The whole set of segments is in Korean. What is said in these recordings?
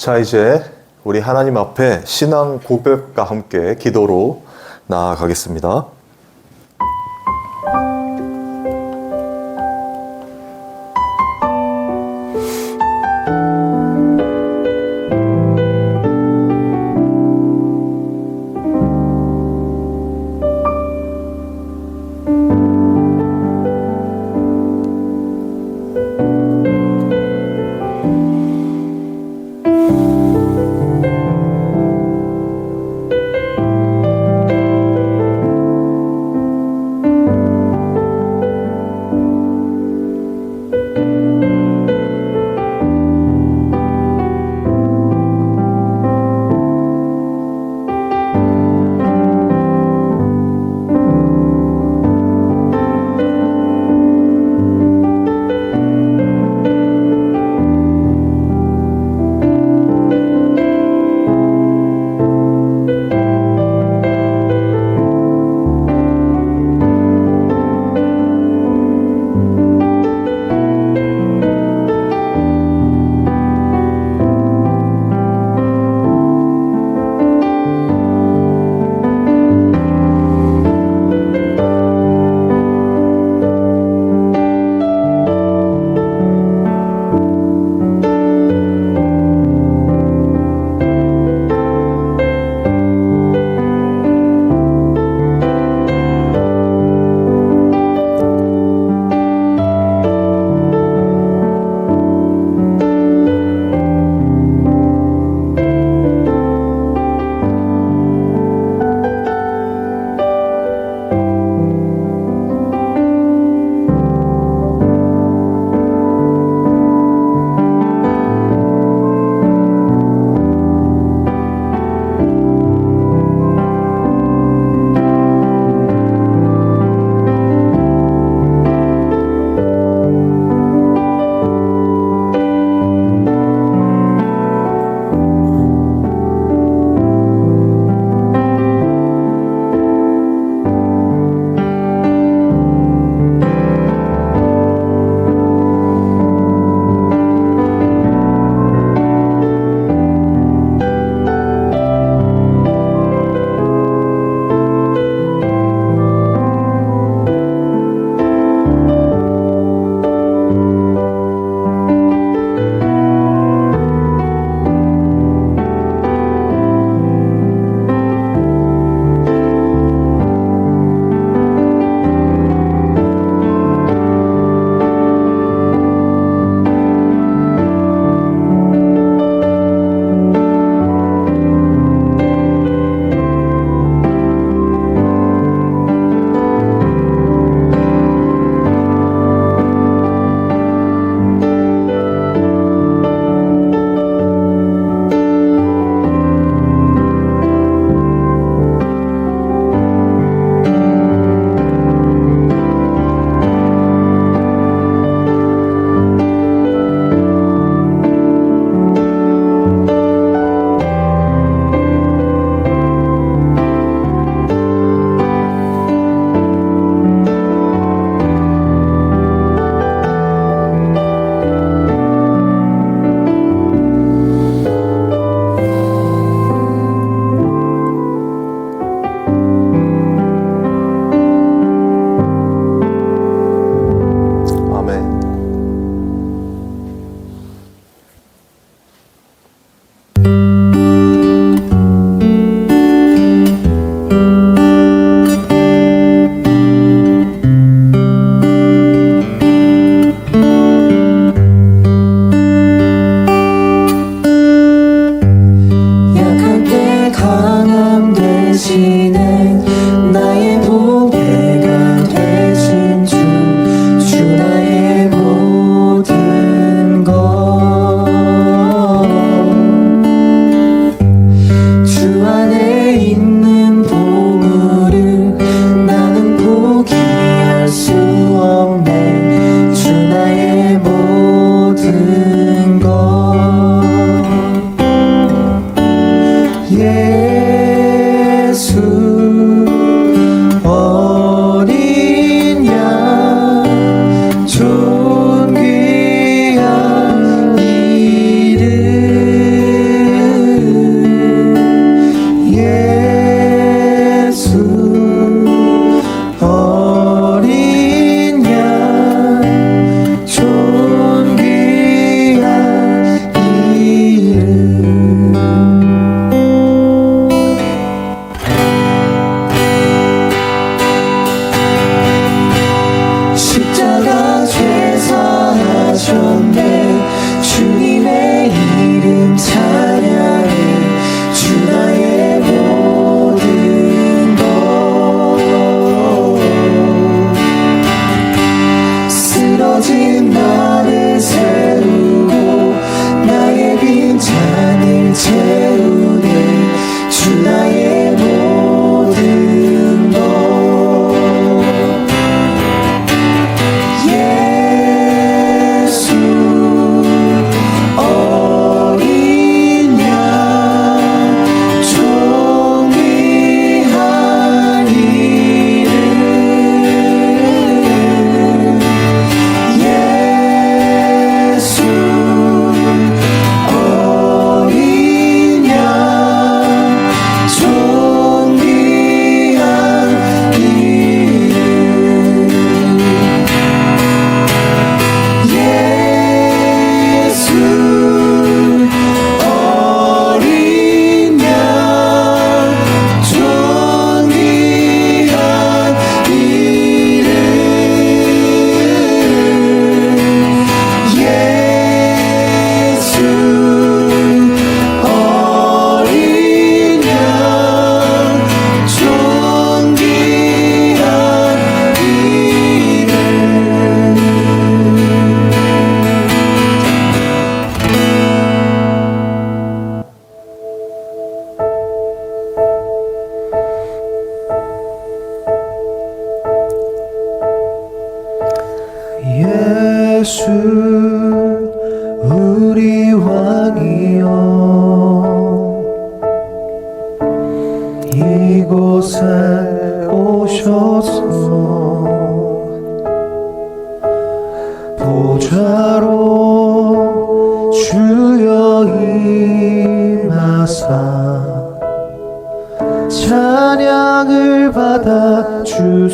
자, 이제 우리 하나님 앞에 신앙 고백과 함께 기도로 나아가겠습니다.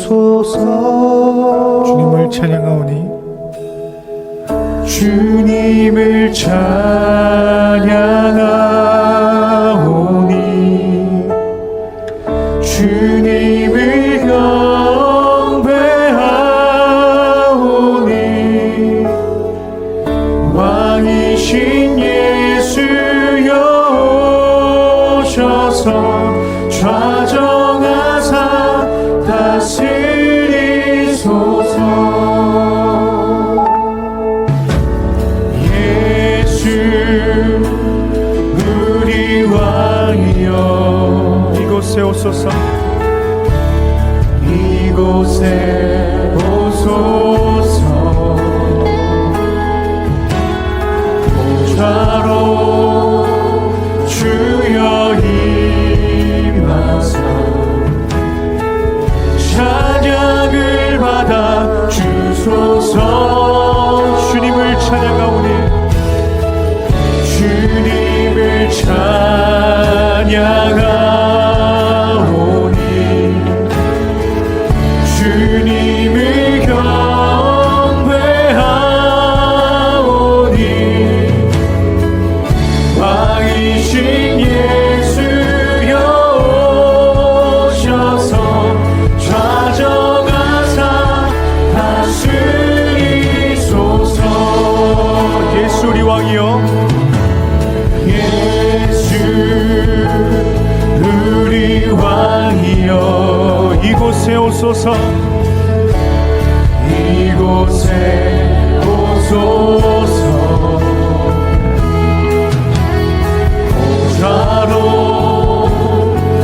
주소서. 주님을 찬양하오니 주님을 찬양하오니 주님을 경배하오니 왕이신 예수여 오셔서 좌정하사 다스리소서. 우리 왕이여 이곳에 오소서. 이곳에 오소서. 보좌로 주여 임하사 찬양을 받아 주소서. 주님을 찬양하오니 주님을 찬양하오니 주님을 경배하오니 왕이신 예수여 오셔서 좌정하사 다스리소서. 예수 우리 왕이여 우리 왕이여 이곳에 오소서. 이곳에 오소서. 보좌로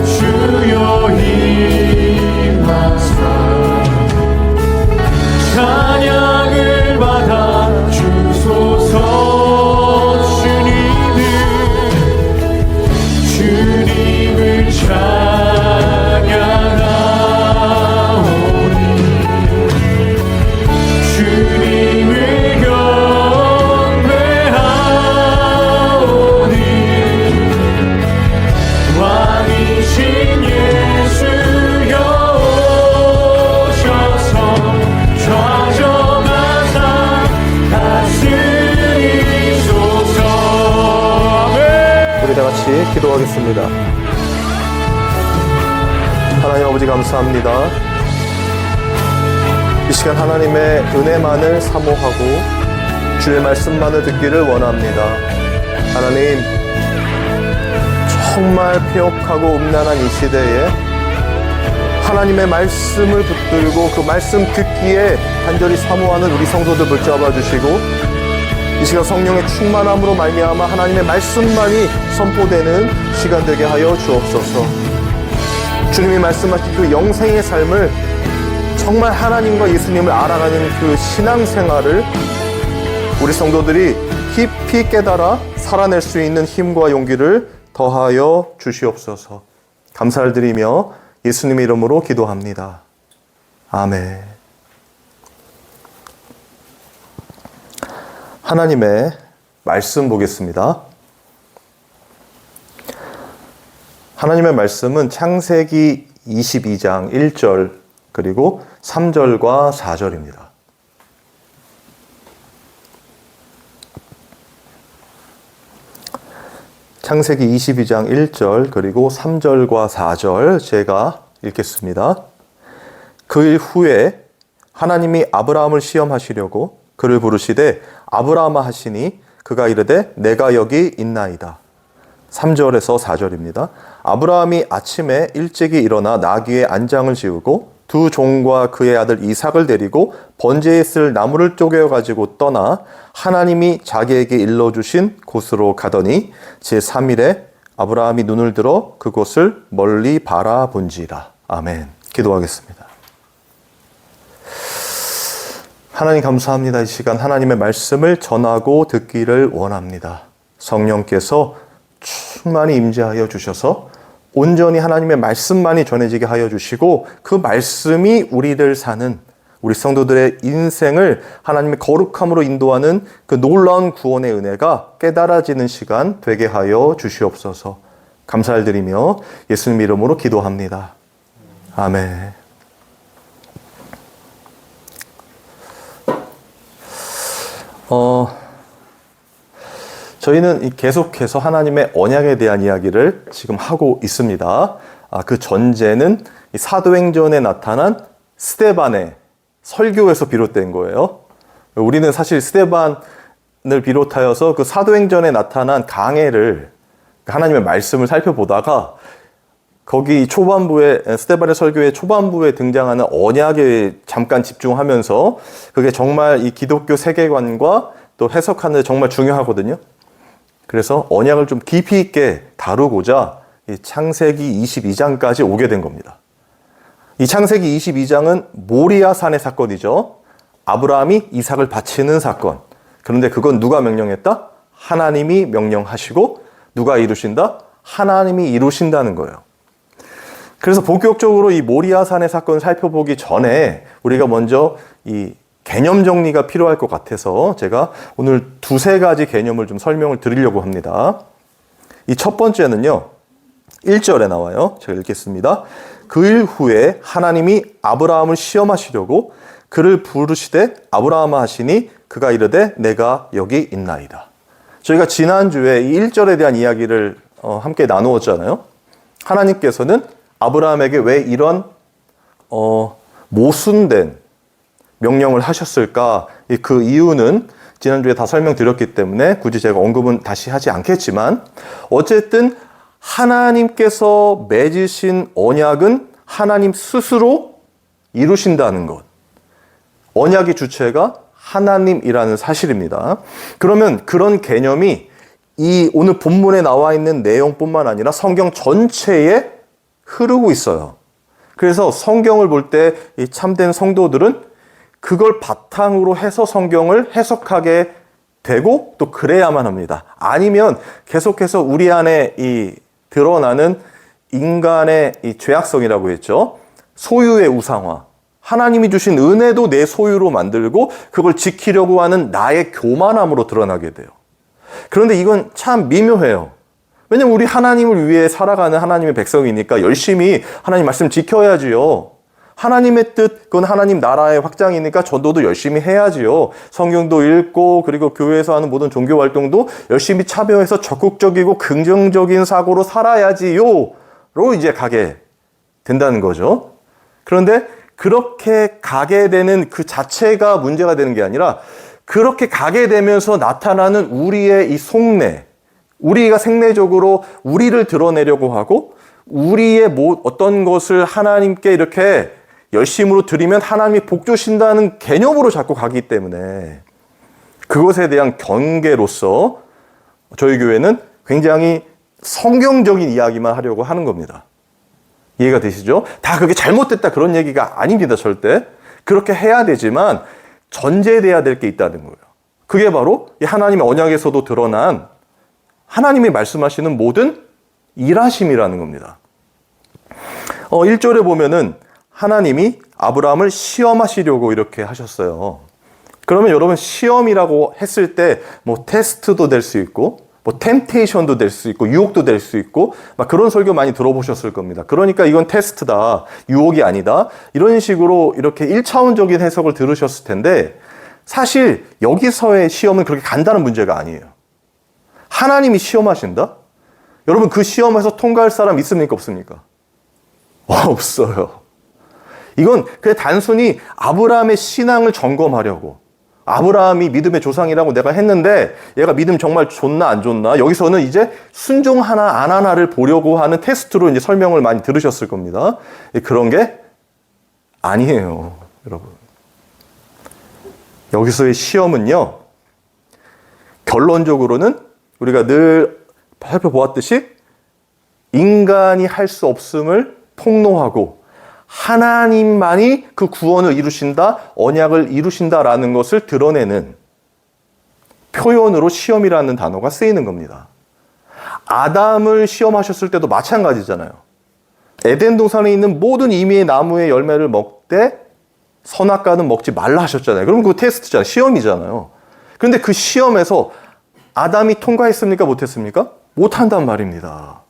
주여 임하사 찬양을 받아 주소서. 주님을 찬양하오니 주님을 경배하오니 왕이신 예수여 오셔서 좌정하사 다스리소서. 아멘. 우리 다 같이 기도하겠습니다. 하나님 아버지 감사합니다. 이 시간 하나님의 은혜만을 사모하고 주의 말씀만을 듣기를 원합니다. 하나님, 정말 폐역하고 음란한 이 시대에 하나님의 말씀을 붙들고 그 말씀 듣기에 간절히 사모하는 우리 성도들 붙잡아 주시고 이 시간 성령의 충만함으로 말미암아 하나님의 말씀만이 선포되는 시간 되게 하여 주옵소서. 주님이 말씀하신 그 영생의 삶을 정말 하나님과 예수님을 알아가는 그 신앙생활을 우리 성도들이 깊이 깨달아 살아낼 수 있는 힘과 용기를 더하여 주시옵소서. 감사를 드리며 예수님의 이름으로 기도합니다. 아멘. 하나님의 말씀 보겠습니다. 하나님의 말씀은 창세기 22장 1절 그리고 3절과 4절입니다. 창세기 22장 1절 그리고 3절과 4절 제가 읽겠습니다. 그 일 후에 하나님이 아브라함을 시험하시려고 그를 부르시되 아브라함아 하시니 그가 이르되 내가 여기 있나이다. 3절에서 4절입니다. 아브라함이 아침에 일찍이 일어나 나귀의 안장을 지우고 두 종과 그의 아들 이삭을 데리고 번제에 쓸 나무를 쪼개어 가지고 떠나 하나님이 자기에게 일러주신 곳으로 가더니 제3일에 아브라함이 눈을 들어 그곳을 멀리 바라본지라. 아멘. 기도하겠습니다. 하나님 감사합니다. 이 시간 하나님의 말씀을 전하고 듣기를 원합니다. 성령께서 충만히 임재하여 주셔서 온전히 하나님의 말씀만이 전해지게 하여 주시고 그 말씀이 우리를 사는 우리 성도들의 인생을 하나님의 거룩함으로 인도하는 그 놀라운 구원의 은혜가 깨달아지는 시간 되게 하여 주시옵소서. 감사를 드리며 예수님 이름으로 기도합니다. 아멘. 저희는 계속해서 하나님의 언약에 대한 이야기를 지금 하고 있습니다. 그 전제는 이 사도행전에 나타난 스데반의 설교에서 비롯된 거예요. 우리는 사실 스데반을 비롯하여서 그 사도행전에 나타난 강해를, 하나님의 말씀을 살펴보다가 거기 초반부에, 스데반의 설교의 초반부에 등장하는 언약에 잠깐 집중하면서 그게 정말 이 기독교 세계관과 또 해석하는 데 정말 중요하거든요. 그래서 언약을 좀 깊이 있게 다루고자 이 창세기 22장까지 오게 된 겁니다. 이 창세기 22장은 모리아산의 사건이죠. 아브라함이 이삭을 바치는 사건. 그런데 그건 누가 명령했다? 하나님이 명령하시고 누가 이루신다? 하나님이 이루신다는 거예요. 그래서 본격적으로 이 모리아산의 사건을 살펴보기 전에 우리가 먼저 이 개념 정리가 필요할 것 같아서 제가 오늘 두세 가지 개념을 좀 설명을 드리려고 합니다. 이 첫 번째는요, 1절에 나와요. 제가 읽겠습니다. 그 일 후에 하나님이 아브라함을 시험하시려고 그를 부르시되 아브라함아 하시니 그가 이르되 내가 여기 있나이다. 저희가 지난주에 이 1절에 대한 이야기를 함께 나누었잖아요. 하나님께서는 아브라함에게 왜 이런 모순된 명령을 하셨을까? 그 이유는 지난주에 다 설명드렸기 때문에 굳이 제가 언급은 다시 하지 않겠지만, 어쨌든 하나님께서 맺으신 언약은 하나님 스스로 이루신다는 것. 언약의 주체가 하나님이라는 사실입니다. 그러면 그런 개념이 이 오늘 본문에 나와 있는 내용뿐만 아니라 성경 전체에 흐르고 있어요. 그래서 성경을 볼 때 이 참된 성도들은 그걸 바탕으로 해서 성경을 해석하게 되고 또 그래야만 합니다. 아니면 계속해서 우리 안에 이 드러나는 인간의 이 죄악성이라고 했죠. 소유의 우상화. 하나님이 주신 은혜도 내 소유로 만들고 그걸 지키려고 하는 나의 교만함으로 드러나게 돼요. 그런데 이건 참 미묘해요. 왜냐면 우리 하나님을 위해 살아가는 하나님의 백성이니까 열심히 하나님 말씀 지켜야지요. 하나님의 뜻, 그건 하나님 나라의 확장이니까 전도도 열심히 해야지요. 성경도 읽고 그리고 교회에서 하는 모든 종교 활동도 열심히 참여해서 적극적이고 긍정적인 사고로 살아야지요. 로 이제 가게 된다는 거죠. 그런데 그렇게 가게 되는 그 자체가 문제가 되는 게 아니라 그렇게 가게 되면서 나타나는 우리의 이 속내, 우리가 생내적으로 우리를 드러내려고 하고 우리의 어떤 것을 하나님께 이렇게 열심으로 드리면 하나님이 복 주신다는 개념으로 자꾸 가기 때문에 그것에 대한 경계로서 저희 교회는 굉장히 성경적인 이야기만 하려고 하는 겁니다. 이해가 되시죠? 다 그게 잘못됐다 그런 얘기가 아닙니다. 절대. 그렇게 해야 되지만 전제돼야 될 게 있다는 거예요. 그게 바로 이 하나님의 언약에서도 드러난 하나님이 말씀하시는 모든 일하심이라는 겁니다. 1절에 보면은 하나님이 아브라함을 시험하시려고 이렇게 하셨어요. 그러면 여러분 시험이라고 했을 때 뭐 테스트도 될 수 있고 뭐 템테이션도 될 수 있고 유혹도 될 수 있고 막 그런 설교 많이 들어보셨을 겁니다. 그러니까 이건 테스트다, 유혹이 아니다, 이런 식으로 이렇게 1차원적인 해석을 들으셨을 텐데 사실 여기서의 시험은 그렇게 간단한 문제가 아니에요. 하나님이 시험하신다? 여러분 그 시험에서 통과할 사람 있습니까 없습니까? 없어요. 이건 그냥 단순히 아브라함의 신앙을 점검하려고, 아브라함이 믿음의 조상이라고 내가 했는데 얘가 믿음 정말 좋나 안 좋나, 여기서는 이제 순종하나 안 하나를 보려고 하는 테스트로 이제 설명을 많이 들으셨을 겁니다. 그런 게 아니에요, 여러분. 여기서의 시험은요, 결론적으로는 우리가 늘 살펴보았듯이 인간이 할 수 없음을 폭로하고 하나님만이 그 구원을 이루신다, 언약을 이루신다라는 것을 드러내는 표현으로 시험이라는 단어가 쓰이는 겁니다. 아담을 시험하셨을 때도 마찬가지잖아요. 에덴 동산에 있는 모든 임의의 나무의 열매를 먹되 선악과는 먹지 말라 하셨잖아요. 그럼 그거 테스트잖아요. 시험이잖아요. 그런데 그 시험에서 아담이 통과했습니까? 못했습니까? 못한단 말입니다.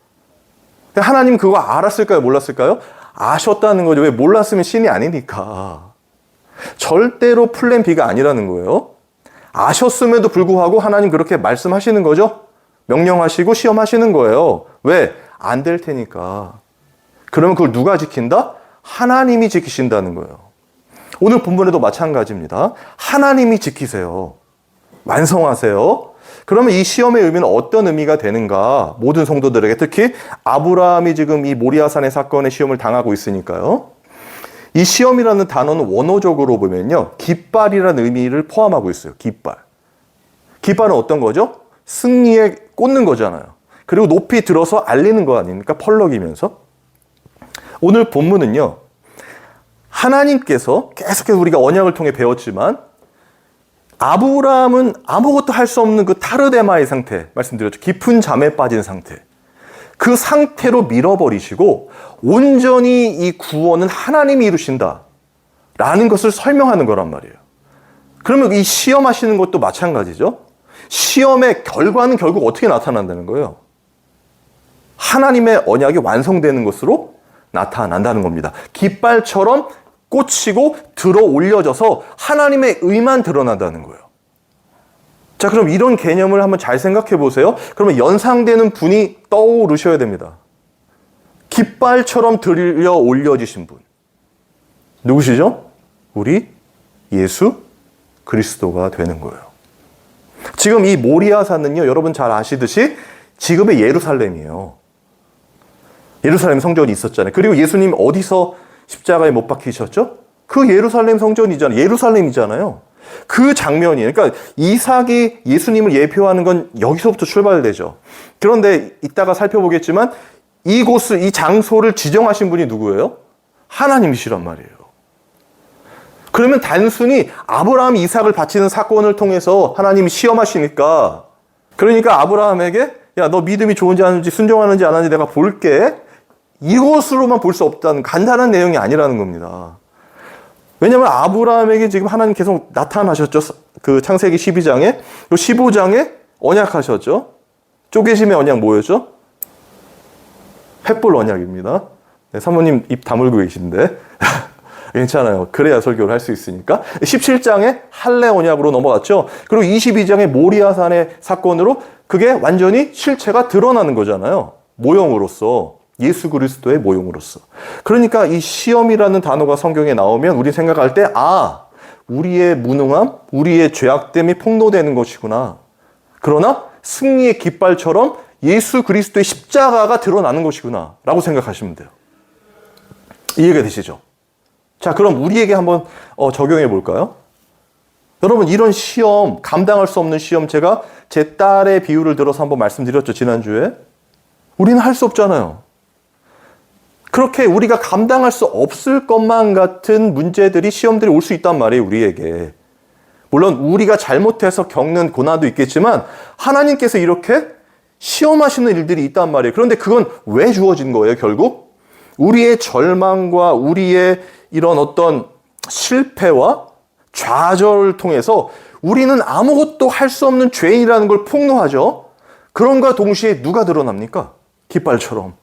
하나님 그거 알았을까요? 몰랐을까요? 아셨다는 거죠. 왜 몰랐으면 신이 아니니까. 절대로 플랜 B가 아니라는 거예요. 아셨음에도 불구하고 하나님 그렇게 말씀하시는 거죠? 명령하시고 시험하시는 거예요. 왜? 안 될 테니까. 그러면 그걸 누가 지킨다? 하나님이 지키신다는 거예요. 오늘 본문에도 마찬가지입니다. 하나님이 지키세요. 완성하세요. 그러면 이 시험의 의미는 어떤 의미가 되는가? 모든 성도들에게, 특히 아브라함이 지금 이 모리아산의 사건의 시험을 당하고 있으니까요. 이 시험이라는 단어는 원어적으로 보면요, 깃발이라는 의미를 포함하고 있어요. 깃발. 깃발은 어떤 거죠? 승리에 꽂는 거잖아요. 그리고 높이 들어서 알리는 거 아닙니까? 펄럭이면서. 오늘 본문은요, 하나님께서 계속해서 우리가 언약을 통해 배웠지만 아브라함은 아무것도 할 수 없는 그 타르데마의 상태, 말씀드렸죠. 깊은 잠에 빠진 상태. 그 상태로 밀어버리시고 온전히 이 구원은 하나님이 이루신다 라는 것을 설명하는 거란 말이에요. 그러면 이 시험하시는 것도 마찬가지죠. 시험의 결과는 결국 어떻게 나타난다는 거예요? 하나님의 언약이 완성되는 것으로 나타난다는 겁니다. 깃발처럼 꽂히고 들어 올려져서 하나님의 의만 드러난다는 거예요. 자, 그럼 이런 개념을 한번 잘 생각해 보세요. 그러면 연상되는 분이 떠오르셔야 됩니다. 깃발처럼 들려 올려지신 분. 누구시죠? 우리 예수 그리스도가 되는 거예요. 지금 이 모리아산은요, 여러분 잘 아시듯이 지금의 예루살렘이에요. 예루살렘 성전이 있었잖아요. 그리고 예수님 어디서 십자가에 못 박히셨죠? 그 예루살렘 성전이잖아요. 예루살렘이잖아요. 그 장면이에요. 그러니까 이삭이 예수님을 예표하는 건 여기서부터 출발되죠. 그런데 이따가 살펴보겠지만 이곳을, 이 장소를 지정하신 분이 누구예요? 하나님이시란 말이에요. 그러면 단순히 아브라함 이삭을 바치는 사건을 통해서 하나님이 시험하시니까, 그러니까 아브라함에게 야, 너 믿음이 좋은지 아닌지 순종하는지 안 하는지 내가 볼게. 이것으로만 볼 수 없다는 간단한 내용이 아니라는 겁니다. 왜냐하면 아브라함에게 지금 하나님 계속 나타나셨죠. 그 창세기 12장에, 15장에 언약하셨죠. 쪼개심의 언약 뭐였죠? 횃불 언약입니다. 네, 사모님 입 다물고 계신데 괜찮아요. 그래야 설교를 할 수 있으니까. 17장에 할례 언약으로 넘어갔죠. 그리고 22장에 모리아산의 사건으로 그게 완전히 실체가 드러나는 거잖아요. 모형으로서. 예수 그리스도의 모형으로서. 그러니까 이 시험이라는 단어가 성경에 나오면 우리 생각할 때, 아, 우리의 무능함, 우리의 죄악됨이 폭로되는 것이구나. 그러나 승리의 깃발처럼 예수 그리스도의 십자가가 드러나는 것이구나 라고 생각하시면 돼요. 이해가 되시죠? 자, 그럼 우리에게 한번 적용해 볼까요? 여러분, 이런 시험, 감당할 수 없는 시험, 제가 제 딸의 비유를 들어서 한번 말씀드렸죠, 지난주에. 우리는 할 수 없잖아요. 그렇게 우리가 감당할 수 없을 것만 같은 문제들이, 시험들이 올 수 있단 말이에요, 우리에게. 물론 우리가 잘못해서 겪는 고난도 있겠지만 하나님께서 이렇게 시험하시는 일들이 있단 말이에요. 그런데 그건 왜 주어진 거예요, 결국? 우리의 절망과 우리의 이런 어떤 실패와 좌절을 통해서 우리는 아무것도 할 수 없는 죄인이라는 걸 폭로하죠. 그런가 동시에 누가 드러납니까? 깃발처럼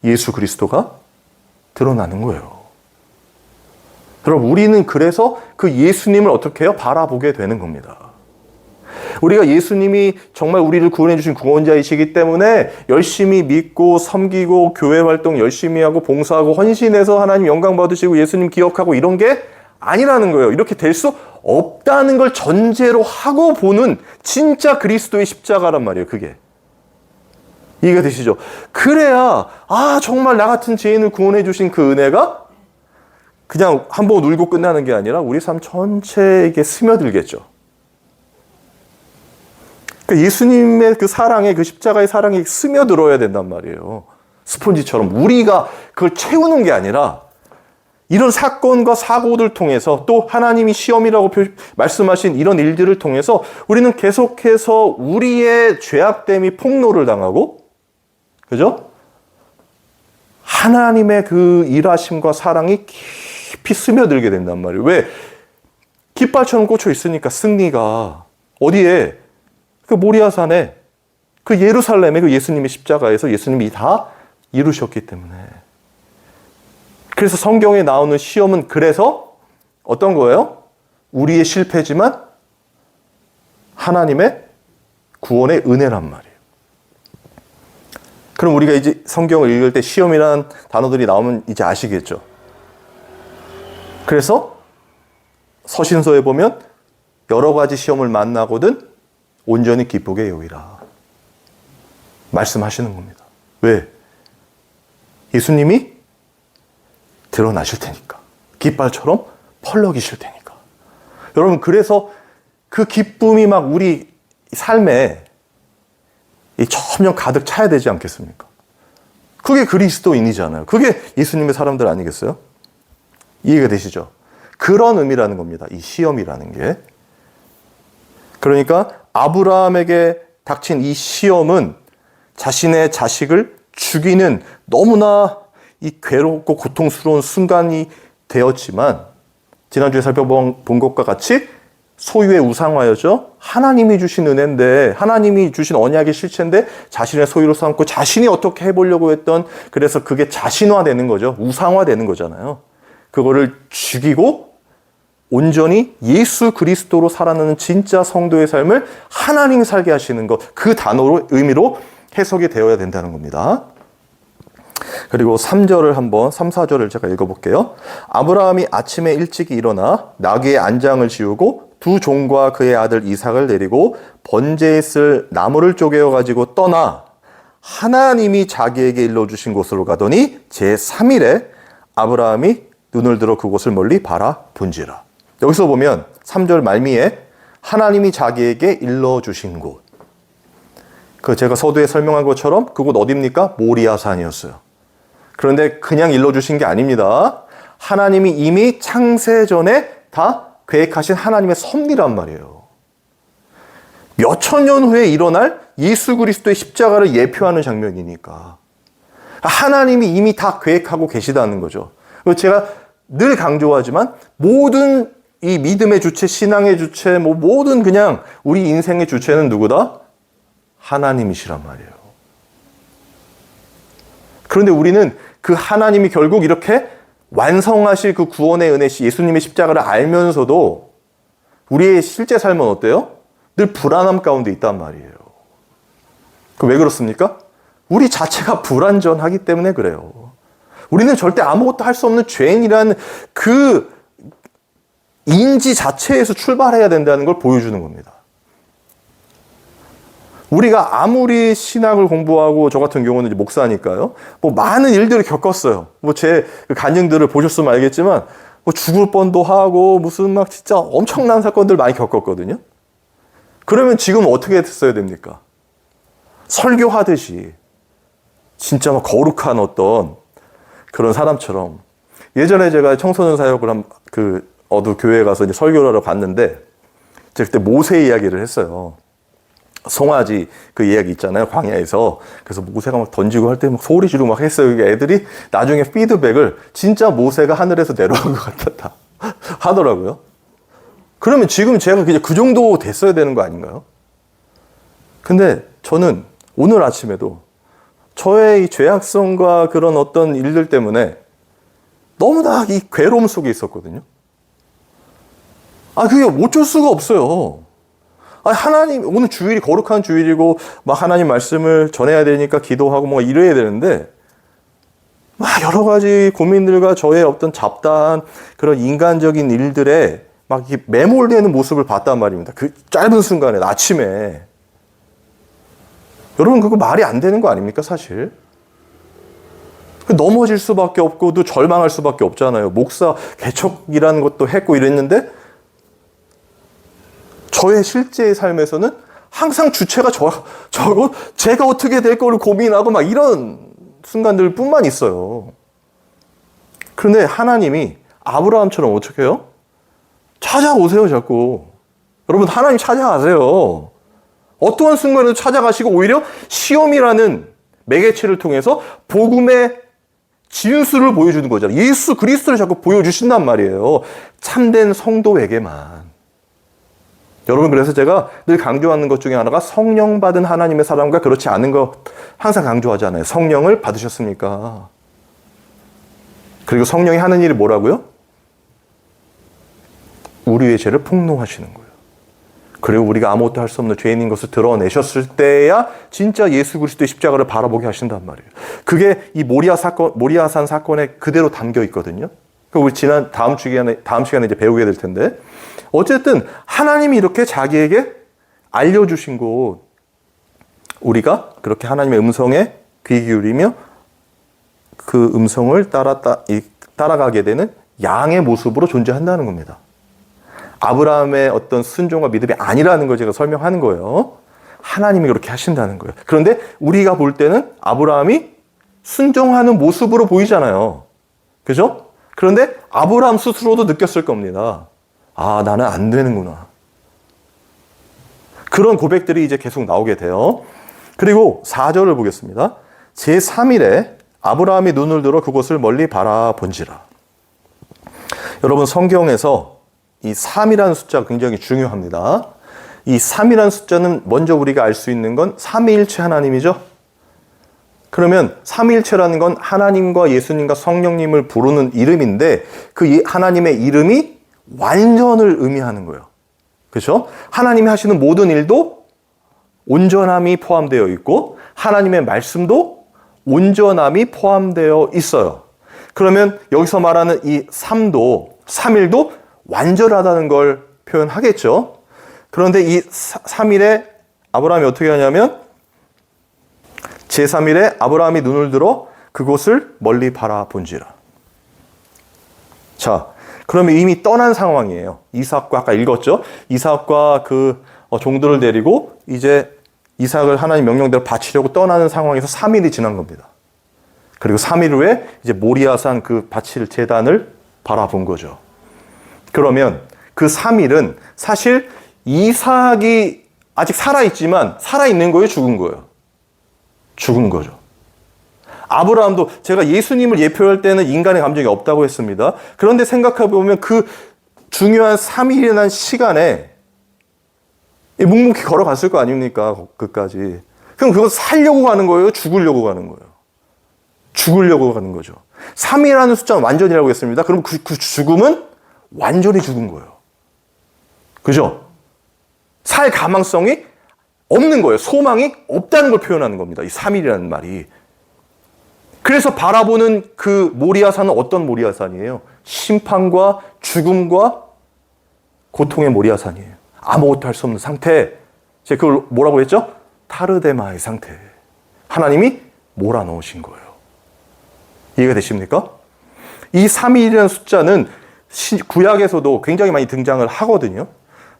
예수 그리스도가 드러나는 거예요. 여러분, 우리는 그래서 그 예수님을 어떻게 해요? 바라보게 되는 겁니다. 우리가 예수님이 정말 우리를 구원해 주신 구원자이시기 때문에 열심히 믿고 섬기고 교회 활동 열심히 하고 봉사하고 헌신해서 하나님 영광 받으시고 예수님 기억하고 이런 게 아니라는 거예요. 이렇게 될 수 없다는 걸 전제로 하고 보는 진짜 그리스도의 십자가란 말이에요, 그게. 이해가 되시죠? 그래야, 아, 정말 나 같은 죄인을 구원해 주신 그 은혜가 그냥 한번 울고 끝나는 게 아니라 우리 삶 전체에게 스며들겠죠. 그러니까 예수님의 그 사랑에, 그 십자가의 사랑이 스며들어야 된단 말이에요. 스폰지처럼. 우리가 그걸 채우는 게 아니라 이런 사건과 사고들 통해서, 또 하나님이 시험이라고 말씀하신 이런 일들을 통해서 우리는 계속해서 우리의 죄악됨이 폭로를 당하고, 그죠? 하나님의 그 일하심과 사랑이 깊이 스며들게 된단 말이에요. 왜? 깃발처럼 꽂혀 있으니까 승리가 어디에? 그 모리아산에, 그 예루살렘에 그 예수님의 십자가에서 예수님이 다 이루셨기 때문에. 그래서 성경에 나오는 시험은 그래서 어떤 거예요? 우리의 실패지만 하나님의 구원의 은혜란 말이에요. 그럼 우리가 이제 성경을 읽을 때 시험이라는 단어들이 나오면 이제 아시겠죠? 그래서 서신서에 보면 여러 가지 시험을 만나거든 온전히 기쁘게 여기라 말씀하시는 겁니다. 왜? 예수님이 드러나실 테니까. 깃발처럼 펄럭이실 테니까. 여러분, 그래서 그 기쁨이 막 우리 삶에 점점 가득 차야 되지 않겠습니까? 그게 그리스도인이잖아요. 그게 예수님의 사람들 아니겠어요? 이해가 되시죠? 그런 의미라는 겁니다. 이 시험이라는 게. 그러니까 아브라함에게 닥친 이 시험은 자신의 자식을 죽이는 너무나 이 괴롭고 고통스러운 순간이 되었지만 지난주에 살펴본 것과 같이 소유의 우상화였죠. 하나님이 주신 은혜인데 하나님이 주신 언약의 실체인데 자신의 소유로 삼고 자신이 어떻게 해보려고 했던 그래서 그게 자신화되는 거죠. 우상화되는 거잖아요. 그거를 죽이고 온전히 예수 그리스도로 살아가는 진짜 성도의 삶을 하나님이 살게 하시는 것, 그 단어로 의미로 해석이 되어야 된다는 겁니다. 그리고 3절을 한번 3, 4절을 제가 읽어볼게요. 아브라함이 아침에 일찍 일어나 나귀의 안장을 지우고 두 종과 그의 아들 이삭을 데리고 번제에 쓸 나무를 쪼개어 가지고 떠나 하나님이 자기에게 일러주신 곳으로 가더니 제3일에 아브라함이 눈을 들어 그곳을 멀리 바라본지라. 여기서 보면 3절 말미에 하나님이 자기에게 일러주신 곳. 그 제가 서두에 설명한 것처럼 그곳 어디입니까? 모리아산이었어요. 그런데 그냥 일러주신 게 아닙니다. 하나님이 이미 창세 전에 다 계획하신 하나님의 섭리란 말이에요. 몇천 년 후에 일어날 예수 그리스도의 십자가를 예표하는 장면이니까 하나님이 이미 다 계획하고 계시다는 거죠. 제가 늘 강조하지만 모든 이 믿음의 주체, 신앙의 주체, 모든 그냥 우리 인생의 주체는 누구다? 하나님이시란 말이에요. 그런데 우리는 그 하나님이 결국 이렇게 완성하실 그 구원의 은혜시 예수님의 십자가를 알면서도 우리의 실제 삶은 어때요? 늘 불안함 가운데 있단 말이에요. 그 왜 그렇습니까? 우리 자체가 불완전하기 때문에 그래요. 우리는 절대 아무것도 할 수 없는 죄인이라는 그 인지 자체에서 출발해야 된다는 걸 보여주는 겁니다. 우리가 아무리 신학을 공부하고 저 같은 경우는 이제 목사니까요. 많은 일들을 겪었어요. 제 간증들을 보셨으면 알겠지만 죽을 뻔도 하고 무슨 막 진짜 엄청난 사건들 많이 겪었거든요. 그러면 지금 어떻게 했어야 됩니까? 설교하듯이 진짜 막 거룩한 어떤 그런 사람처럼 예전에 제가 청소년 사역을 한 어느 교회에 가서 이제 설교를 하러 갔는데 제가 그때 모세 이야기를 했어요. 송아지 그 이야기 있잖아요. 광야에서. 그래서 모세가 막 던지고 할 때 막 소리 지르고 막 했어요. 애들이 나중에 피드백을 진짜 모세가 하늘에서 내려온 것 같았다 하더라고요. 그러면 지금 제가 그냥 그 정도 됐어야 되는 거 아닌가요? 근데 저는 오늘 아침에도 저의 이 죄악성과 그런 어떤 일들 때문에 너무나 이 괴로움 속에 있었거든요. 그게 어쩔 수가 없어요. 하나님, 오늘 주일이 거룩한 주일이고, 막 하나님 말씀을 전해야 되니까 기도하고 뭐 이래야 되는데, 막 여러 가지 고민들과 저의 어떤 잡다한 그런 인간적인 일들에 막 이렇게 매몰되는 모습을 봤단 말입니다. 그 짧은 순간에, 아침에. 여러분, 그거 말이 안 되는 거 아닙니까, 사실? 넘어질 수밖에 없고, 또 절망할 수밖에 없잖아요. 목사 개척이라는 것도 했고 이랬는데, 저의 실제의 삶에서는 항상 주체가 저거 제가 어떻게 될 거를 고민하고 막 이런 순간들 뿐만 있어요. 그런데 하나님이 아브라함처럼 어떻게 해요? 찾아오세요, 자꾸. 여러분, 하나님 찾아가세요. 어떠한 순간에도 찾아가시고 오히려 시험이라는 매개체를 통해서 복음의 진수를 보여주는 거잖아요. 예수 그리스도를 자꾸 보여주신단 말이에요. 참된 성도에게만. 여러분, 그래서 제가 늘 강조하는 것 중에 하나가 성령 받은 하나님의 사람과 그렇지 않은 것 항상 강조하잖아요. 성령을 받으셨습니까? 그리고 성령이 하는 일이 뭐라고요? 우리의 죄를 폭로하시는 거예요. 그리고 우리가 아무것도 할 수 없는 죄인인 것을 드러내셨을 때야 진짜 예수 그리스도의 십자가를 바라보게 하신단 말이에요. 그게 이 모리아산 사건에 그대로 담겨 있거든요. 우리 다음 시간에 이제 배우게 될 텐데, 어쨌든 하나님이 이렇게 자기에게 알려주신 곳, 우리가 그렇게 하나님의 음성에 귀 기울이며 그 음성을 따라가게 되는 양의 모습으로 존재한다는 겁니다. 아브라함의 어떤 순종과 믿음이 아니라는 걸 제가 설명하는 거예요. 하나님이 그렇게 하신다는 거예요. 그런데 우리가 볼 때는 아브라함이 순종하는 모습으로 보이잖아요. 그죠? 그런데 아브라함 스스로도 느꼈을 겁니다. 아, 나는 안 되는구나. 그런 고백들이 이제 계속 나오게 돼요. 그리고 4절을 보겠습니다. 제3일에 아브라함이 눈을 들어 그곳을 멀리 바라본지라. 여러분, 성경에서 이 3이라는 숫자가 굉장히 중요합니다. 이 3이라는 숫자는 먼저 우리가 알 수 있는 건 삼위일체 하나님이죠. 그러면 삼위일체라는 건 하나님과 예수님과 성령님을 부르는 이름인데, 그 하나님의 이름이 완전을 의미하는 거예요. 그렇죠? 하나님이 하시는 모든 일도 온전함이 포함되어 있고 하나님의 말씀도 온전함이 포함되어 있어요. 그러면 여기서 말하는 이 3일도 완전하다는 걸 표현하겠죠. 그런데 이 3일에 아브라함이 어떻게 하냐면, 제3일에 아브라함이 눈을 들어 그곳을 멀리 바라본지라. 자, 그러면 이미 떠난 상황이에요. 이삭과 아까 읽었죠? 이삭과 그 종들을 데리고 이제 이삭을 하나님 명령대로 바치려고 떠나는 상황에서 3일이 지난 겁니다. 그리고 3일 후에 이제 모리아산 그 바칠 제단을 바라본 거죠. 그러면 그 3일은 사실 이삭이 아직 살아있지만 살아있는 거예요? 죽은 거예요? 죽은 거죠. 아브라함도 제가 예수님을 예표할 때는 인간의 감정이 없다고 했습니다. 그런데 생각해보면 그 중요한 3일이라는 시간에 묵묵히 걸어갔을 거 아닙니까? 끝까지. 그럼 그거 살려고 가는 거예요? 죽으려고 가는 거예요? 죽으려고 가는 거죠. 3이라는 숫자는 완전이라고 했습니다. 그럼 그 죽음은 완전히 죽은 거예요. 그죠? 살 가망성이 없는 거예요. 소망이 없다는 걸 표현하는 겁니다. 이 3일이라는 말이. 그래서 바라보는 그 모리아산은 어떤 모리아산이에요? 심판과 죽음과 고통의 모리아산이에요. 아무것도 할 수 없는 상태. 제가 그걸 뭐라고 했죠? 타르데마의 상태. 하나님이 몰아넣으신 거예요. 이해가 되십니까? 이 3일이라는 숫자는 구약에서도 굉장히 많이 등장을 하거든요.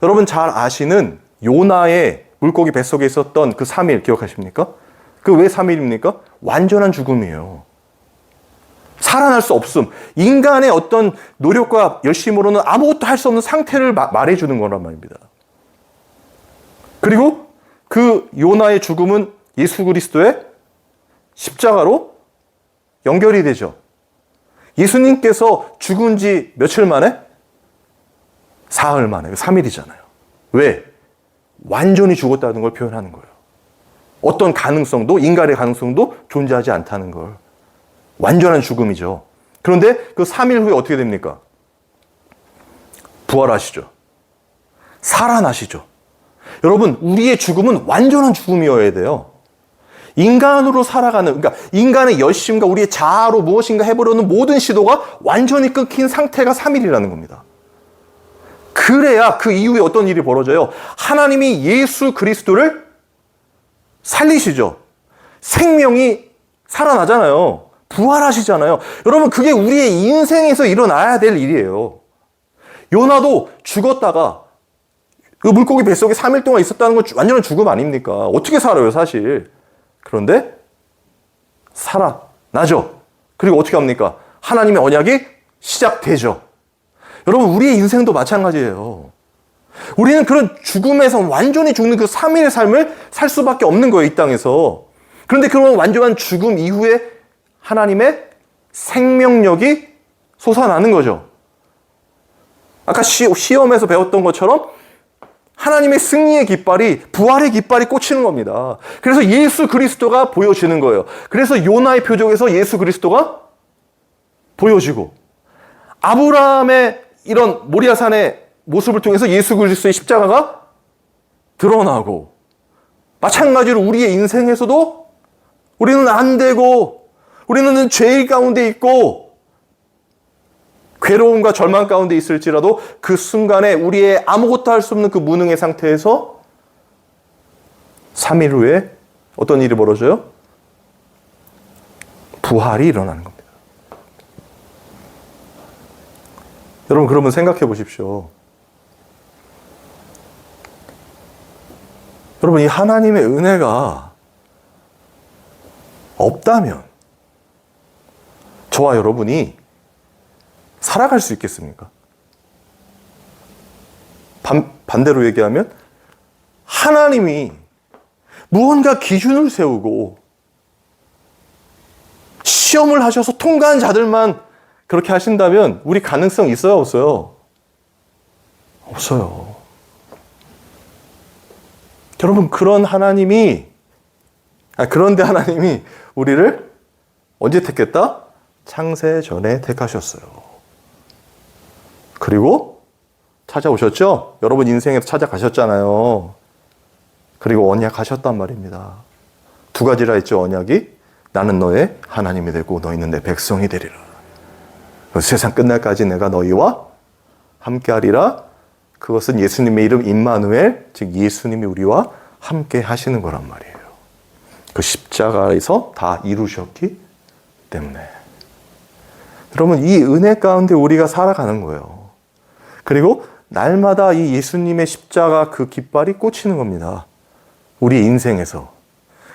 여러분 잘 아시는 요나의 물고기 뱃속에 있었던 그 3일 기억하십니까? 그 왜 3일입니까? 완전한 죽음이에요. 살아날 수 없음. 인간의 어떤 노력과 열심으로는 아무것도 할 수 없는 상태를 말해주는 거란 말입니다. 그리고 그 요나의 죽음은 예수 그리스도의 십자가로 연결이 되죠. 예수님께서 죽은 지 며칠 만에? 사흘 만에. 3일이잖아요. 왜? 완전히 죽었다는 걸 표현하는 거예요. 어떤 가능성도, 인간의 가능성도 존재하지 않다는 걸. 완전한 죽음이죠. 그런데 그 3일 후에 어떻게 됩니까? 부활하시죠. 살아나시죠. 여러분, 우리의 죽음은 완전한 죽음이어야 돼요. 인간으로 살아가는, 그러니까 인간의 열심과 우리의 자아로 무엇인가 해보려는 모든 시도가 완전히 끊긴 상태가 3일이라는 겁니다. 그래야 그 이후에 어떤 일이 벌어져요? 하나님이 예수 그리스도를 살리시죠. 생명이 살아나잖아요. 부활하시잖아요. 여러분, 그게 우리의 인생에서 일어나야 될 일이에요. 요나도 죽었다가 그 물고기 뱃속에 3일 동안 있었다는 건 완전한 죽음 아닙니까? 어떻게 살아요, 사실. 그런데 살아나죠. 그리고 어떻게 합니까? 하나님의 언약이 시작되죠. 여러분, 우리의 인생도 마찬가지예요. 우리는 그런 죽음에서 완전히 죽는 그 3일의 삶을 살 수밖에 없는 거예요, 이 땅에서. 그런데 그런 완전한 죽음 이후에 하나님의 생명력이 솟아나는 거죠. 아까 시험에서 배웠던 것처럼 하나님의 승리의 깃발이, 부활의 깃발이 꽂히는 겁니다. 그래서 예수 그리스도가 보여지는 거예요. 그래서 요나의 표적에서 예수 그리스도가 보여지고, 아브라함의 이런 모리아산의 모습을 통해서 예수 그리스도의 십자가가 드러나고, 마찬가지로 우리의 인생에서도 우리는 안 되고, 우리는 죄의 가운데 있고, 괴로움과 절망 가운데 있을지라도 그 순간에 우리의 아무것도 할 수 없는 그 무능의 상태에서 3일 후에 어떤 일이 벌어져요? 부활이 일어나는 겁니다. 여러분, 그러면 생각해 보십시오. 여러분, 이 하나님의 은혜가 없다면 저와 여러분이 살아갈 수 있겠습니까? 반대로 얘기하면 하나님이 무언가 기준을 세우고 시험을 하셔서 통과한 자들만 그렇게 하신다면 우리 가능성 있어요, 없어요? 없어요. 여러분, 그런데 하나님이 우리를 언제 택했다? 창세 전에 택하셨어요. 그리고 찾아오셨죠? 여러분 인생에서 찾아가셨잖아요. 그리고 언약하셨단 말입니다. 2가지라 했죠, 언약이. 나는 너의 하나님이 되고 너희는 내 백성이 되리라. 세상 끝날까지 내가 너희와 함께하리라. 그것은 예수님의 이름 임마누엘, 즉 예수님이 우리와 함께 하시는 거란 말이에요. 그 십자가에서 다 이루셨기 때문에. 여러분, 이 은혜 가운데 우리가 살아가는 거예요. 그리고 날마다 이 예수님의 십자가 그 깃발이 꽂히는 겁니다. 우리 인생에서.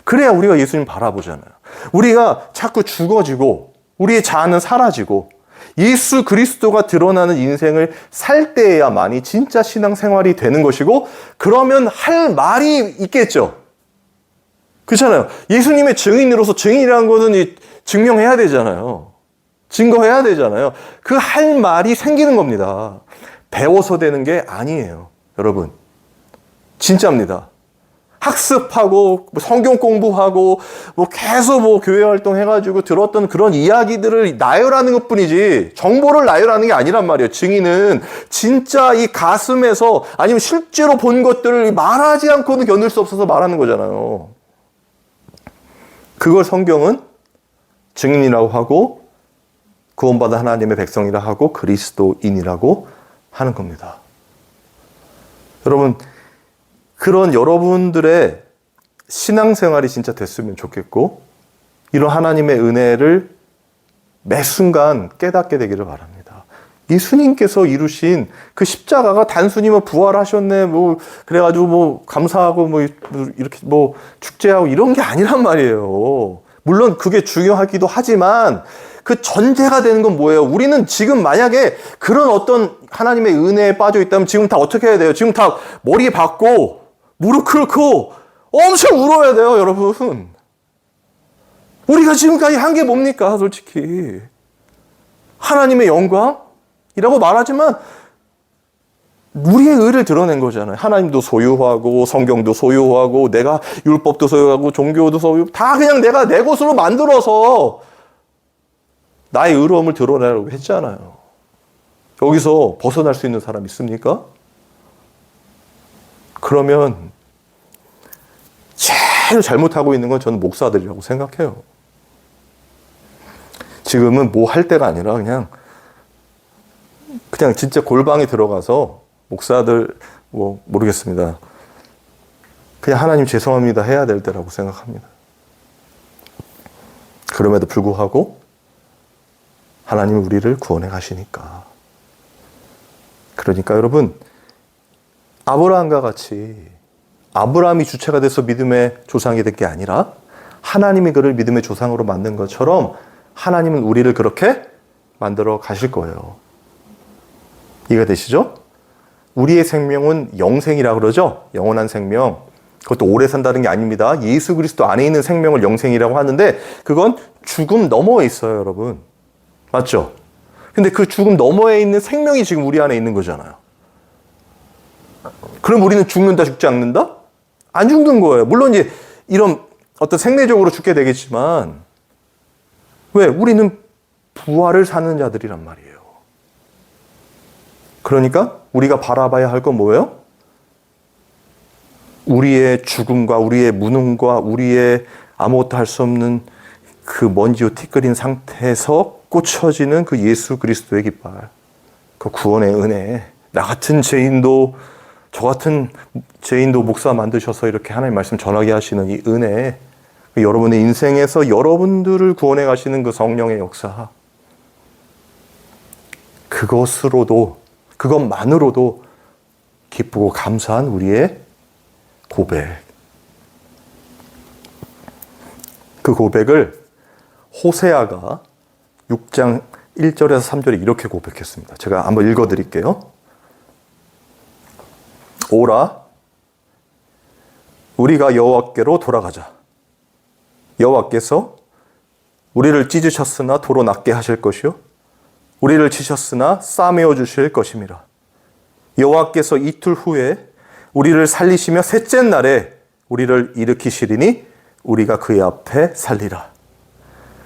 그래야 우리가 예수님 바라보잖아요. 우리가 자꾸 죽어지고 우리의 자아는 사라지고 예수 그리스도가 드러나는 인생을 살 때에야만이 진짜 신앙생활이 되는 것이고, 그러면 할 말이 있겠죠. 그렇잖아요. 예수님의 증인으로서, 증인이라는 것은 증명해야 되잖아요. 증거해야 되잖아요. 그 할 말이 생기는 겁니다. 배워서 되는 게 아니에요. 여러분, 진짜입니다. 학습하고 성경 공부하고 계속 교회 활동해가지고 들었던 그런 이야기들을 나열하는 것뿐이지 정보를 나열하는 게 아니란 말이에요. 증인은 진짜 이 가슴에서, 아니면 실제로 본 것들을 말하지 않고는 견딜 수 없어서 말하는 거잖아요. 그걸 성경은 증인이라고 하고, 구원받은 하나님의 백성이라 하고, 그리스도인이라고 하는 겁니다. 여러분, 그런 여러분들의 신앙생활이 진짜 됐으면 좋겠고, 이런 하나님의 은혜를 매 순간 깨닫게 되기를 바랍니다. 예수님께서 이루신 그 십자가가 단순히 부활하셨네, 그래가지고 감사하고 이렇게 축제하고 이런 게 아니란 말이에요. 물론 그게 중요하기도 하지만 그 전제가 되는 건 뭐예요? 우리는 지금 만약에 그런 어떤 하나님의 은혜에 빠져 있다면 지금 다 어떻게 해야 돼요? 지금 다 머리 박고 무릎 꿇고 엄청 울어야 돼요, 여러분. 우리가 지금까지 한 게 뭡니까, 솔직히. 하나님의 영광이라고 말하지만 우리의 의를 드러낸 거잖아요. 하나님도 소유하고 성경도 소유하고 내가 율법도 소유하고 종교도 소유하고 다 그냥 내가 내 것으로 만들어서 나의 의로움을 드러내라고 했잖아요. 여기서 벗어날 수 있는 사람 있습니까? 그러면 제일 잘못하고 있는 건 저는 목사들이라고 생각해요. 지금은 뭐 할 때가 아니라 그냥 진짜 골방에 들어가서 목사들 모르겠습니다. 그냥 하나님 죄송합니다 해야 될 때라고 생각합니다. 그럼에도 불구하고 하나님이 우리를 구원해 가시니까. 그러니까 여러분, 아브라함과 같이 아브라함이 주체가 돼서 믿음의 조상이 된 게 아니라 하나님이 그를 믿음의 조상으로 만든 것처럼 하나님은 우리를 그렇게 만들어 가실 거예요. 이해가 되시죠? 우리의 생명은 영생이라고 그러죠? 영원한 생명. 그것도 오래 산다는 게 아닙니다. 예수 그리스도 안에 있는 생명을 영생이라고 하는데 그건 죽음 너머에 있어요, 여러분. 맞죠? 근데 그 죽음 너머에 있는 생명이 지금 우리 안에 있는 거잖아요. 그럼 우리는 죽는다, 죽지 않는다? 안 죽는 거예요. 물론 이제 이런 어떤 생리적으로 죽게 되겠지만, 왜? 우리는 부활을 사는 자들이란 말이에요. 그러니까 우리가 바라봐야 할 건 뭐예요? 우리의 죽음과 우리의 무능과 우리의 아무것도 할 수 없는 그 먼지로 티끌인 상태에서 꽂혀지는 그 예수 그리스도의 깃발, 그 구원의 은혜, 나 같은 죄인도, 저 같은 죄인도 목사 만드셔서 이렇게 하나님 말씀 전하게 하시는 이 은혜, 여러분의 인생에서 여러분들을 구원해 가시는 그 성령의 역사, 그것만으로도 기쁘고 감사한 우리의 고백. 그 고백을 호세아가 6장 1절에서 3절에 이렇게 고백했습니다. 제가 한번 읽어드릴게요. 오라, 우리가 여호와께로 돌아가자. 여호와께서 우리를 찢으셨으나 도로 낫게 하실 것이요 우리를 치셨으나 싸매어 주실 것임이라. 여호와께서 이틀 후에 우리를 살리시며 셋째 날에 우리를 일으키시리니 우리가 그의 앞에 살리라.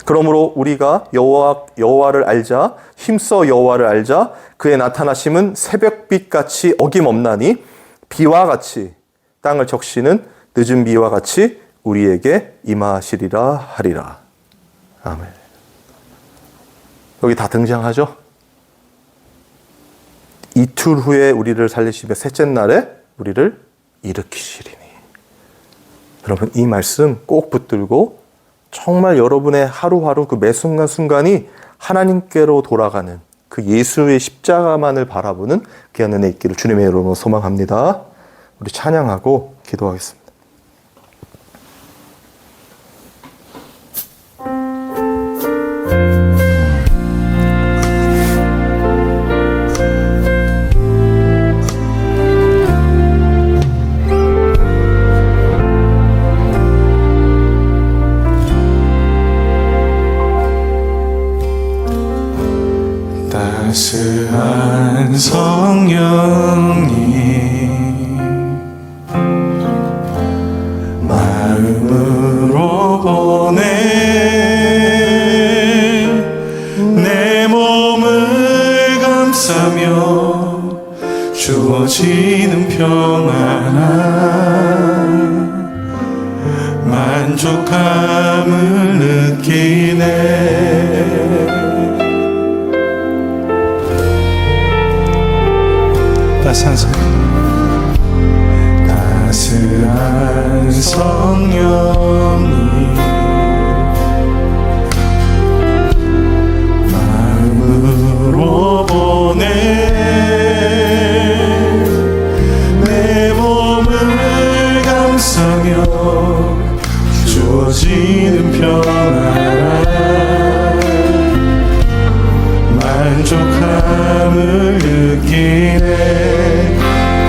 그러므로 우리가 여호와를 알자, 힘써 여호와를 알자. 그의 나타나심은 새벽빛같이 어김없나니 비와 같이 땅을 적시는 늦은 비와 같이 우리에게 임하시리라 하리라. 아멘. 여기 다 등장하죠? 이틀 후에 우리를 살리시며 셋째 날에 우리를 일으키시리니. 여러분, 이 말씀 꼭 붙들고 정말 여러분의 하루하루 그 매 순간순간이 하나님께로 돌아가는 그 예수의 십자가만을 바라보는 귀한 은혜 있기를 주님의 이름으로 소망합니다. 우리 찬양하고 기도하겠습니다. 따스한 성령님 마음으로 보내 내 몸을 감싸며 주어지는 평안함 만족함을 느끼네. 따스한 성령님 마음으로 보내 내 몸을 감싸며 주어지는 평안 만족함을 느끼네.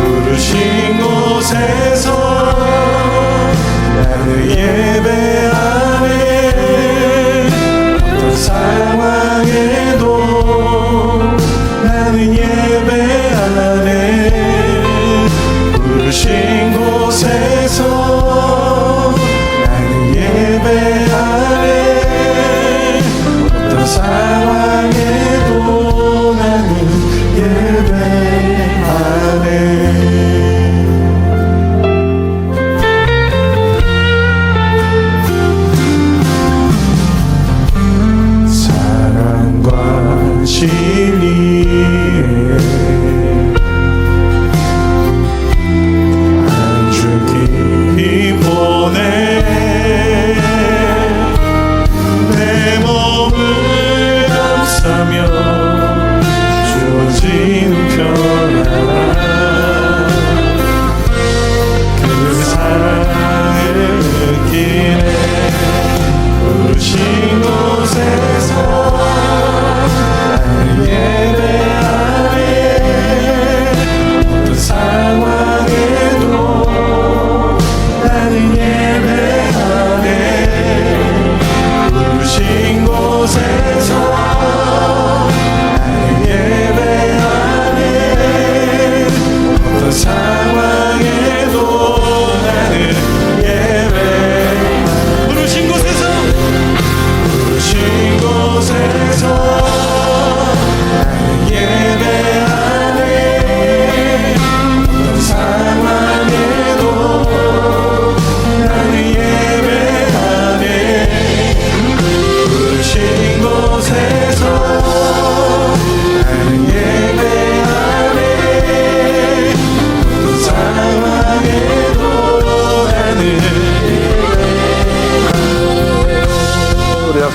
부르신 곳에서 나는 예배하네. 어떤 상황에도 나는 예배하네. 부르신 곳에서 나는 예배하네. 어떤 상황에도 나는 예배하네.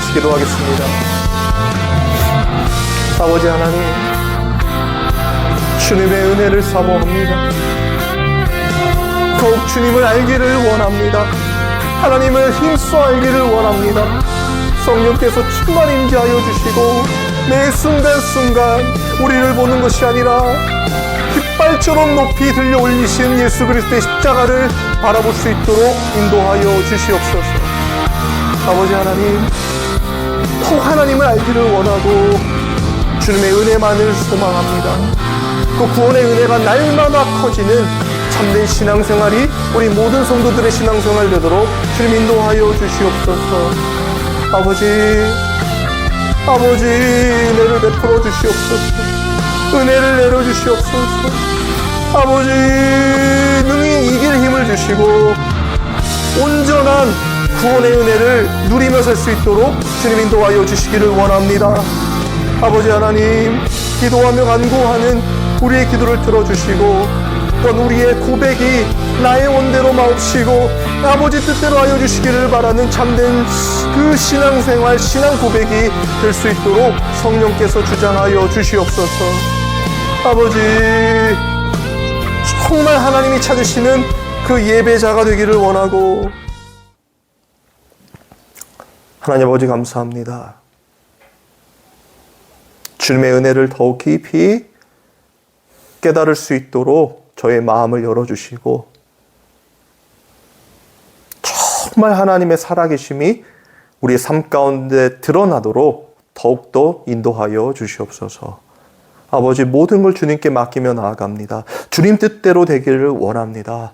같이 기도하겠습니다. 아버지 하나님, 주님의 은혜를 사모합니다. 더욱 주님을 알기를 원합니다. 하나님을 힘써 알기를 원합니다. 성령께서 충만 임재하여 주시고 매 순간순간 우리를 보는 것이 아니라 깃발처럼 높이 들려 올리신 예수 그리스도의 십자가를 바라볼 수 있도록 인도하여 주시옵소서. 아버지 하나님, 꼭 하나님을 알기를 원하고 주님의 은혜만을 소망합니다. 그 구원의 은혜가 날마다 커지는 참된 신앙생활이 우리 모든 성도들의 신앙생활 되도록 주님 인도하여 주시옵소서. 아버지, 은혜를 베풀어 주시옵소서. 은혜를 내려주시옵소서. 아버지, 능히 이길 힘을 주시고 온전한 구원의 은혜를 누리며 살 수 있도록 주님 인도하여 주시기를 원합니다. 아버지 하나님, 기도하며 간구하는 우리의 기도를 들어주시고 또한 우리의 고백이 나의 원대로 마옵시고 아버지 뜻대로 하여 주시기를 바라는 참된 그 신앙생활, 신앙 고백이 될 수 있도록 성령께서 주장하여 주시옵소서. 아버지, 정말 하나님이 찾으시는 그 예배자가 되기를 원하고, 하나님 아버지 감사합니다. 주님의 은혜를 더욱 깊이 깨달을 수 있도록 저의 마음을 열어주시고 정말 하나님의 살아계심이 우리의 삶 가운데 드러나도록 더욱더 인도하여 주시옵소서. 아버지, 모든 걸 주님께 맡기며 나아갑니다. 주님 뜻대로 되기를 원합니다.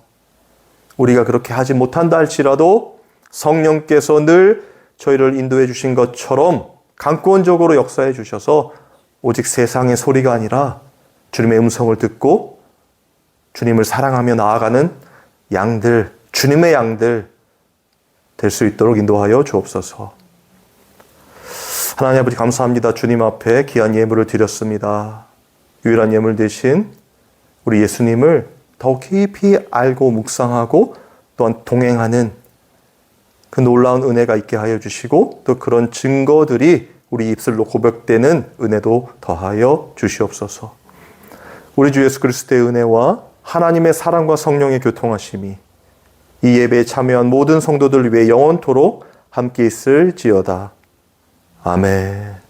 우리가 그렇게 하지 못한다 할지라도 성령께서 늘 저희를 인도해 주신 것처럼 강권적으로 역사해 주셔서 오직 세상의 소리가 아니라 주님의 음성을 듣고 주님을 사랑하며 나아가는 양들, 주님의 양들 될 수 있도록 인도하여 주옵소서. 하나님 아버지 감사합니다. 주님 앞에 귀한 예물을 드렸습니다. 유일한 예물 대신 우리 예수님을 더 깊이 알고 묵상하고 또한 동행하는 그 놀라운 은혜가 있게 하여 주시고 또 그런 증거들이 우리 입술로 고백되는 은혜도 더하여 주시옵소서. 우리 주 예수 그리스도의 은혜와 하나님의 사랑과 성령의 교통하심이 이 예배에 참여한 모든 성도들 위해 영원토록 함께 있을지어다. 아멘.